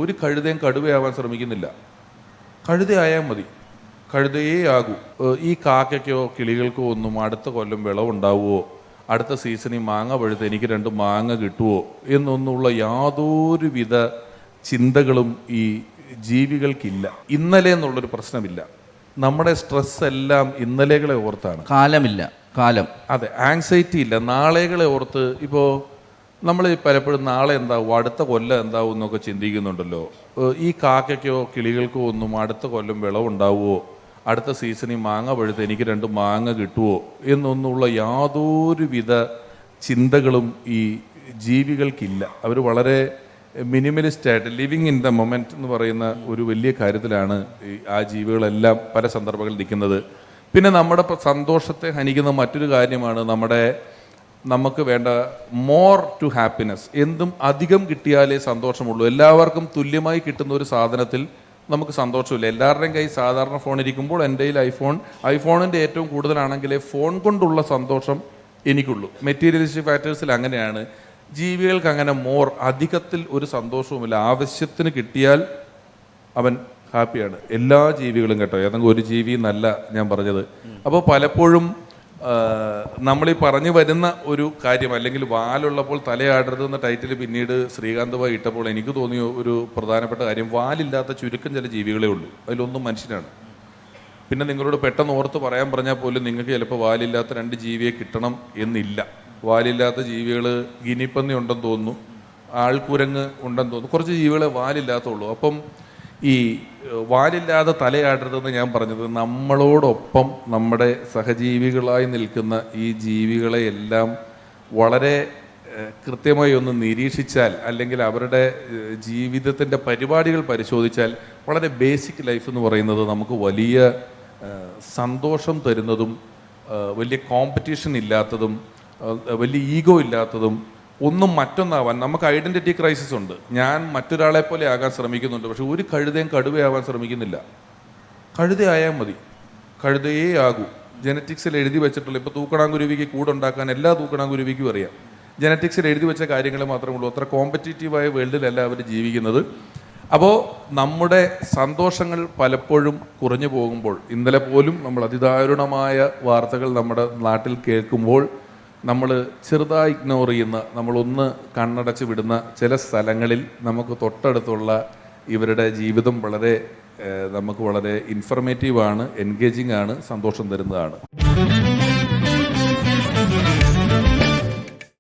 ഒരു കഴുതയും കടുവയാവാൻ ശ്രമിക്കുന്നില്ല. കഴുതയായാൽ മതി, കഴുതയേ ആകൂ. ഈ കാക്കയ്ക്കോ കിളികൾക്കോ ഒന്നും അടുത്ത കൊല്ലം വിളവുണ്ടാവുമോ, അടുത്ത സീസണിൽ മാങ്ങ പഴുത്ത് എനിക്ക് 2 മാങ്ങ കിട്ടുമോ എന്നൊന്നുള്ള യാതൊരുവിധ ചിന്തകളും ഈ ജീവികൾക്കില്ല. ഇന്നലെ എന്നുള്ളൊരു പ്രശ്നമില്ല. നമ്മുടെ സ്ട്രെസ് എല്ലാം ഇന്നലെകളെ ഓർത്താണ്. കാലം അതെ, ആങ്സൈറ്റി ഇല്ല. നാളെകളെ ഓർത്ത് ഇപ്പോൾ നമ്മൾ പലപ്പോഴും നാളെ എന്താവും, അടുത്ത കൊല്ലം എന്താവും എന്നൊക്കെ ചിന്തിക്കുന്നുണ്ടല്ലോ. ഈ കാക്കയ്ക്കോ കിളികൾക്കോ ഒന്നും അടുത്ത കൊല്ലം വിളവുണ്ടാവുമോ, അടുത്ത സീസണിൽ മാങ്ങ പഴുത്ത് എനിക്ക് 2 മാങ്ങ കിട്ടുമോ എന്നൊന്നുള്ള യാതൊരുവിധ ചിന്തകളും ഈ ജീവികൾക്കില്ല. അവർ വളരെ മിനിമലിസ്റ്റായിട്ട് ലിവിങ് ഇൻ ദ മൊമെൻറ്റ് എന്ന് പറയുന്ന ഒരു വലിയ കാര്യത്തിലാണ് ആ ജീവികളെല്ലാം പല സന്ദർഭങ്ങളിൽ നിൽക്കുന്നത്. പിന്നെ നമ്മുടെ സന്തോഷത്തെ ഹനിക്കുന്ന മറ്റൊരു കാര്യമാണ് നമുക്ക് വേണ്ട മോർ ടു ഹാപ്പിനെസ്. എന്തും അധികം കിട്ടിയാലേ സന്തോഷമുള്ളൂ. എല്ലാവർക്കും തുല്യമായി കിട്ടുന്ന ഒരു സാധനത്തിൽ നമുക്ക് സന്തോഷമില്ല. എല്ലാവരുടെയും കയ്യിൽ സാധാരണ ഫോൺ ഇരിക്കുമ്പോൾ എൻ്റെ കയ്യിൽ ഐഫോണിൻ്റെ ഏറ്റവും കൂടുതലാണെങ്കിലേ ഫോൺ കൊണ്ടുള്ള സന്തോഷം എനിക്കുള്ളൂ. മെറ്റീരിയലിസ്റ്റിക് ഫാക്ടേഴ്സിൽ അങ്ങനെയാണ്. ജീവികൾക്ക് അങ്ങനെ അധികത്തിൽ ഒരു സന്തോഷവുമില്ല. ആവശ്യത്തിന് കിട്ടിയാൽ അവൻ ഹാപ്പിയാണ്. എല്ലാ ജീവികളും കേട്ടോ, ഏതെങ്കിലും ഒരു ജീവി എന്നല്ല ഞാൻ പറഞ്ഞത്. അപ്പോൾ പലപ്പോഴും നമ്മളീ പറഞ്ഞു വരുന്ന ഒരു കാര്യം, അല്ലെങ്കിൽ വാലുള്ളപ്പോൾ തലയാടരുത് എന്ന ടൈറ്റിൽ പിന്നീട് ശ്രീകാന്ത് ഭായി ഇട്ടപ്പോൾ എനിക്ക് തോന്നിയ ഒരു പ്രധാനപ്പെട്ട കാര്യം, വാലില്ലാത്ത ചുരുക്കം ചില ജീവികളേ ഉള്ളൂ. അതിലൊന്നും മനുഷ്യനാണ്. പിന്നെ നിങ്ങളോട് പെട്ടെന്ന് ഓർത്ത് പറയാൻ പറഞ്ഞാൽ പോലും നിങ്ങൾക്ക് ചിലപ്പോൾ വാലില്ലാത്ത 2 ജീവിയെ കിട്ടണം എന്നില്ല. വാലില്ലാത്ത ജീവികൾ ഗിനിപ്പന്നി ഉണ്ടെന്ന് തോന്നുന്നു, ആൾക്കുരങ്ങ് ഉണ്ടെന്ന് തോന്നുന്നു, കുറച്ച് ജീവികളെ വാലില്ലാത്തുള്ളൂ. അപ്പം ഈ വാലില്ലാതെ തലയാടരുതെന്ന് ഞാൻ പറഞ്ഞത്, നമ്മളോടൊപ്പം നമ്മുടെ സഹജീവികളായി നിൽക്കുന്ന ഈ ജീവികളെ എല്ലാം വളരെ കൃത്യമായി ഒന്ന് നിരീക്ഷിച്ചാൽ, അല്ലെങ്കിൽ അവരുടെ ജീവിതത്തിൻ്റെ പരിപാടികൾ പരിശോധിച്ചാൽ, വളരെ ബേസിക് ലൈഫ് എന്ന് പറയുന്നത് നമുക്ക് വലിയ സന്തോഷം തരുന്നതും വലിയ കോമ്പറ്റീഷൻ ഇല്ലാത്തതും വലിയ ഈഗോ ഇല്ലാത്തതും ഒന്നും മറ്റൊന്നാവാൻ. നമുക്ക് ഐഡൻറ്റിറ്റി ക്രൈസിസ് ഉണ്ട്. ഞാൻ മറ്റൊരാളെ പോലെ ആകാൻ ശ്രമിക്കുന്നുണ്ട്, പക്ഷെ ഒരു കഴുതയും കടുവയാവാൻ ശ്രമിക്കുന്നില്ല. കഴുതയായാൽ മതി, കഴുതയേ ആകൂ. ജനറ്റിക്സിൽ എഴുതി വെച്ചിട്ടുള്ള, ഇപ്പോൾ തൂക്കണാങ്കുരുവിക്ക് കൂടുണ്ടാക്കാൻ എല്ലാ തൂക്കണാങ്കുരുവിക്കും അറിയാം. ജനറ്റിക്സിൽ എഴുതി വെച്ച കാര്യങ്ങൾ മാത്രമേ ഉള്ളൂ. അത്ര കോമ്പറ്റീറ്റീവായ വേൾഡിലല്ല അവർ ജീവിക്കുന്നത്. അപ്പോൾ നമ്മുടെ സന്തോഷങ്ങൾ പലപ്പോഴും കുറഞ്ഞു പോകുമ്പോൾ, ഇന്നലെ പോലും നമ്മൾ അതിദാരുണമായ വാർത്തകൾ നമ്മുടെ നാട്ടിൽ കേൾക്കുമ്പോൾ നമ്മൾ ചെറുതായി ഇഗ്നോർ ചെയ്യുന്ന, നമ്മളൊന്ന് കണ്ണടച്ച് വിടുന്ന ചില സ്ഥലങ്ങളിൽ നമുക്ക് തൊട്ടടുത്തുള്ള ഇവരുടെ ജീവിതം നമുക്ക് വളരെ ഇൻഫർമേറ്റീവാണ്, എൻഗേജിങ് ആണ്, സന്തോഷം തരുന്നതാണ്.